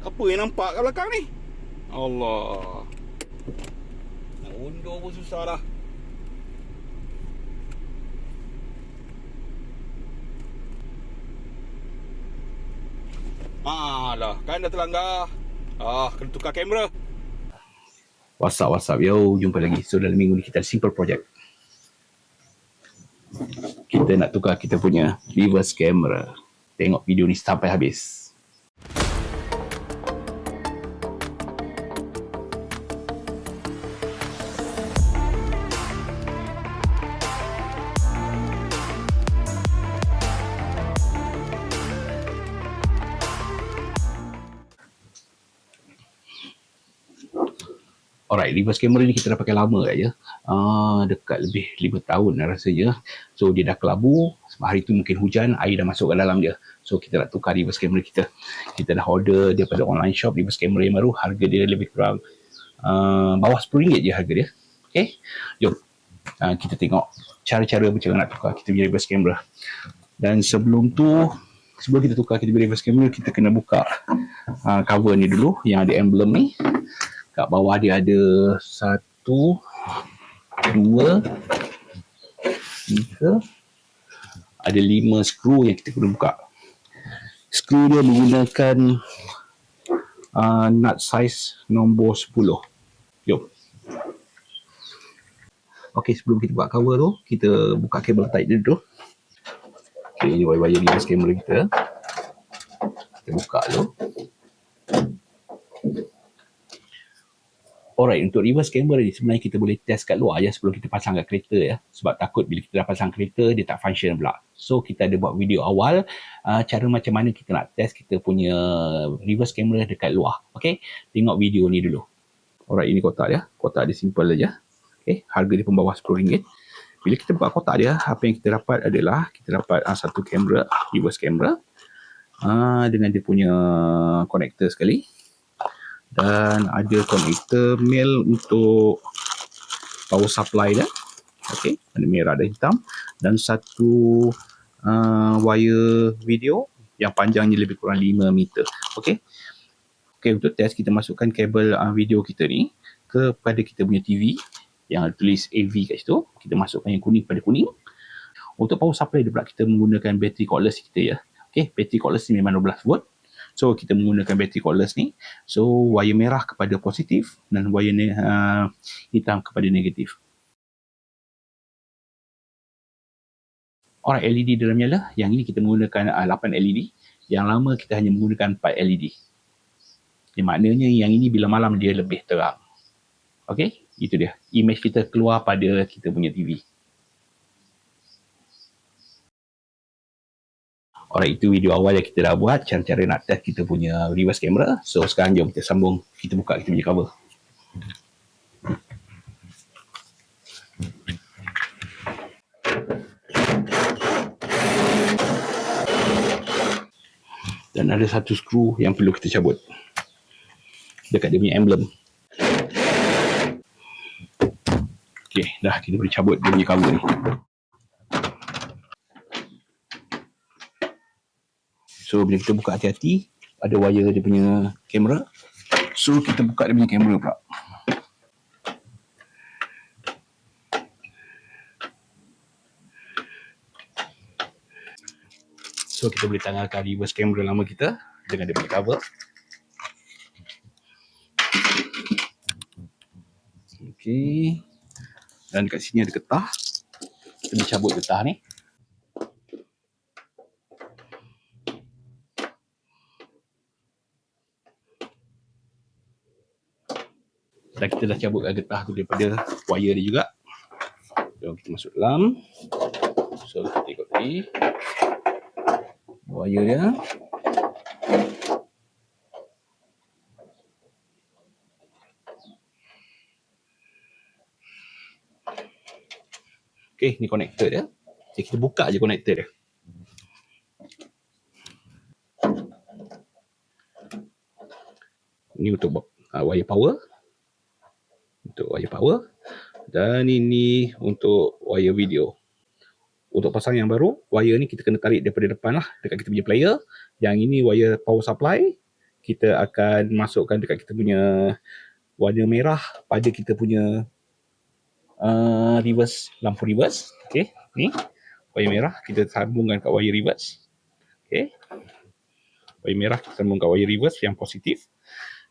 Apa yang nampak kat belakang ni? Allah. Nak undur pun susah dah. Lah, kan dah terlanggar. Kena tukar kamera. What's up yo, jumpa lagi. So dalam minggu ni kita ada simple project. Kita nak tukar kita punya reverse camera. Tengok video ni sampai habis. Alright, reverse camera ni kita dah pakai lama je. Dekat lebih 5 tahun dah rasanya. So dia dah kelabu. Hari tu mungkin hujan, air dah masuk ke dalam dia. So kita nak tukar reverse camera kita. Kita dah order daripada online shop reverse camera yang baru. Harga dia lebih kurang bawah RM10 je harga dia. Okay, jom kita tengok cara-cara macam mana nak tukar kita punya reverse camera. Dan sebelum tu, sebelum kita tukar kita punya reverse camera, kita kena buka cover ni dulu yang ada emblem ni. Kat bawah dia ada 1, 2, 3, ada 5 skru yang kita kena buka. Skru dia menggunakan nut size nombor 10. Jom. Okey, sebelum kita buka cover tu, kita buka kabel tight dia dulu. Okey, ini wire-wire reverse camera kita. Kita buka dulu. Alright, untuk reverse camera ni sebenarnya kita boleh test kat luar je sebelum kita pasang kat kereta ya. Sebab takut bila kita dah pasang kereta, dia tak function pula. So, kita ada buat video awal cara macam mana kita nak test kita punya reverse camera dekat luar. Okay, tengok video ni dulu. Alright, ini kotak dia. Kotak dia simple aja. Okay, harga dia pun bawah RM10. Bila kita buka kotak dia, apa yang kita dapat adalah kita dapat satu kamera, reverse camera. Dengan dia punya connector sekali. Dan ada konektor male untuk power supply dia. Okey, ada merah dan hitam. Dan satu wire video yang panjangnya lebih kurang 5 meter. Okey. Okey, untuk test kita masukkan kabel video kita ni kepada kita punya TV yang tulis AV kat situ. Kita masukkan yang kuning pada kuning. Untuk power supply dia pula kita menggunakan battery cordless kita ya. Okey, battery cordless ni memang 12 volt. So, kita menggunakan battery cordless ni. So, wire merah kepada positif dan wire hitam kepada negatif. Alright, LED dalam nyala. Yang ini kita menggunakan 8 LED. Yang lama kita hanya menggunakan 4 LED. Yang maknanya yang ini bila malam dia lebih terang. Okay, itu dia. Image kita keluar pada kita punya TV. Alright, itu video awal yang kita dah buat, cara-cara nak test kita punya reverse camera. So sekarang jom kita sambung, kita buka kita punya cover. Dan ada satu skru yang perlu kita cabut dekat dia punya emblem. Okay, dah kita boleh cabut dia punya cover ni. So, bila kita buka hati-hati, ada wire dia punya kamera. So, kita buka dia punya kamera pula. So, kita boleh tanggalkan reverse kamera lama kita dengan dia punya cover. Okay. Dan dekat sini ada getah. Kita boleh cabut getah ni. Dan kita dah cabut getah tu daripada wire dia juga. Jom kita masuk dalam. So kita tengok ni wire dia. Okay, ni konektor dia. Okay, kita buka je konektor dia. Ini untuk wire power. Untuk wire power. Dan ini untuk wire video. Untuk pasang yang baru, wire ni kita kena tarik daripada depan lah, dekat kita punya player. Yang ini wire power supply. kita akan masukkan dekat kita punya warna merah pada kita punya reverse, lampu reverse. Okay, ni wayar merah kita sambungkan kat wayar reverse. Okay, wayar merah kita sambung kat wayar reverse yang positif,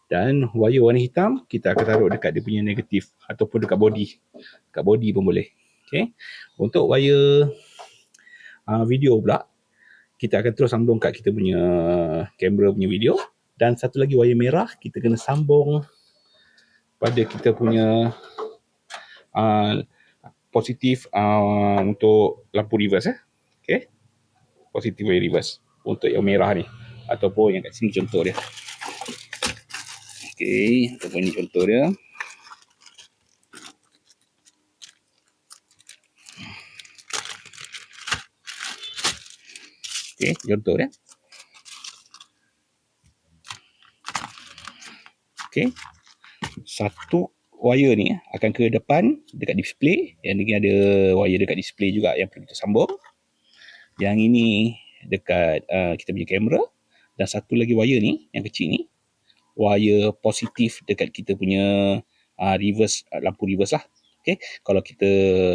dan wayar warna hitam kita akan taruh dekat dia punya negatif ataupun dekat body. Dekat body pun boleh. Okay, untuk wayar video pula, kita akan terus sambung kat kita punya kamera punya video. Dan satu lagi wayar merah kita kena sambung pada kita punya positif untuk lampu reverse. Okay, positif wayar reverse untuk yang merah ni, ataupun yang kat sini contoh dia. Okay, ataupun ni contoh dia. Okay, contoh dia. Okay, satu wire ni akan ke depan dekat display. Yang ni ada wire dekat display juga yang perlu kita sambung. Yang ini dekat kita punya kamera. Dan satu lagi wire ni yang kecil ni, wire positif dekat kita punya reverse, lampu reverse lah. Okay, kalau kita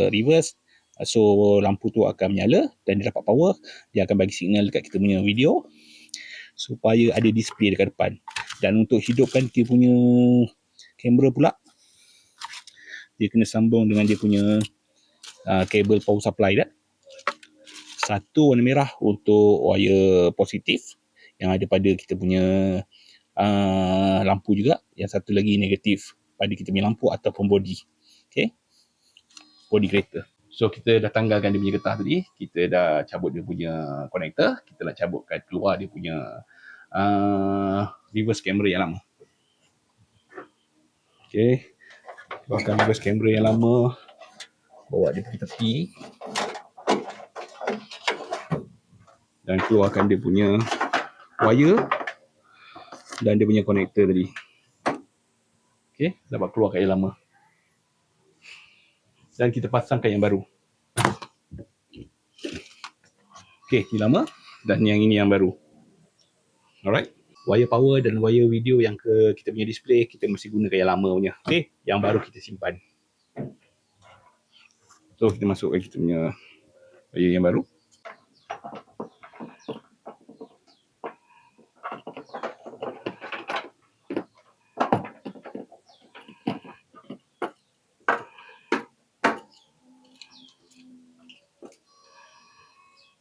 reverse, so lampu tu akan menyala dan dia dapat power. Dia akan bagi signal dekat kita punya video supaya ada display dekat depan. Dan untuk hidupkan dia punya kamera pula, dia kena sambung dengan dia punya kabel power supply dah. Satu warna merah untuk wire positif yang ada pada kita punya lampu juga. Yang satu lagi negatif pada kita punya lampu ataupun body. Okay, body kereta. So kita dah tanggalkan dia punya getah tadi. Kita dah cabut dia punya konektor. Kita nak cabutkan keluar dia punya reverse camera yang lama. Okay, keluarkan reverse camera yang lama, bawa dia pergi tepi dan keluarkan dia punya wire dan dia punya konektor tadi. Okay, dapat keluarkan yang lama dan kita pasangkan yang baru. Okay, ini lama dan yang ini yang baru. Alright, wire power dan wire video yang ke kita punya display, kita mesti gunakan yang lama punya. Okay, yang baru kita simpan. So kita masukkan kita punya wire yang baru.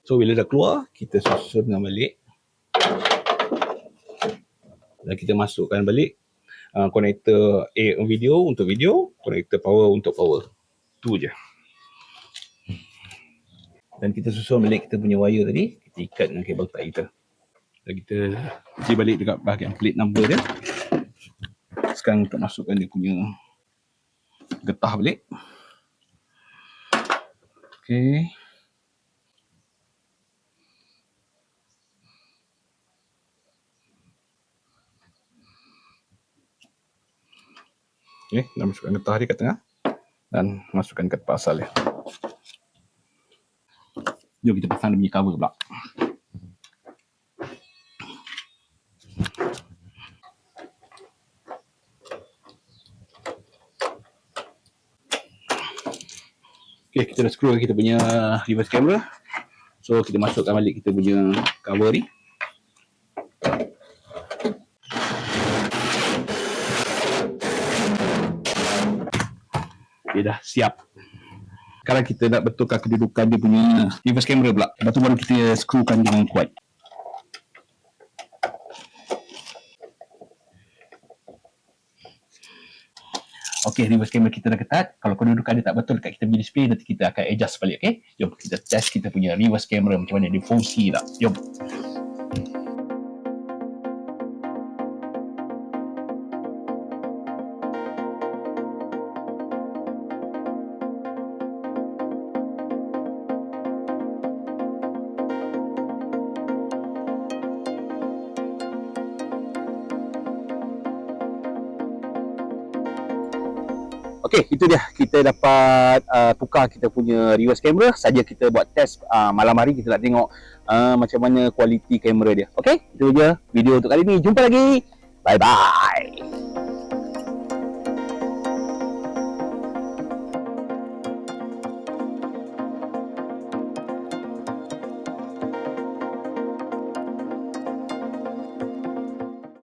So bila dah keluar, kita susunkan balik. Dan kita masukkan balik konektor video untuk video, konektor power untuk power. Tu je. Dan kita susun balik kita punya wire tadi, kita ikat dengan kabel tie kita. Dan kita isi balik dekat bahagian plate number dia. Sekarang kita masukkan dia punya getah balik. Okay. Okay, dah masukkan getah dia kat tengah dan masukkan ke tempat asal dia. Jom kita pasang dia punya cover pula. Okay, kita dah screw kita punya reverse camera. So kita masukkan balik kita punya cover ni. Okay, dah siap. Sekarang kita nak betulkan kedudukan dia punya reverse camera pula. Lepas tu baru kita screwkan dengan kuat. Okay, reverse camera kita dah ketat. Kalau kedudukan dia tak betul dekat kita punya display, nanti kita akan adjust balik. Okay, jom kita test kita punya reverse camera macam mana dia fungsi tak. Jom. Okey, itu dia. Kita dapat tukar kita punya reverse camera. Saja kita buat test malam hari, kita nak tengok macam mana kualiti kamera dia. Okey, itu je video untuk kali ni. Jumpa lagi. Bye-bye.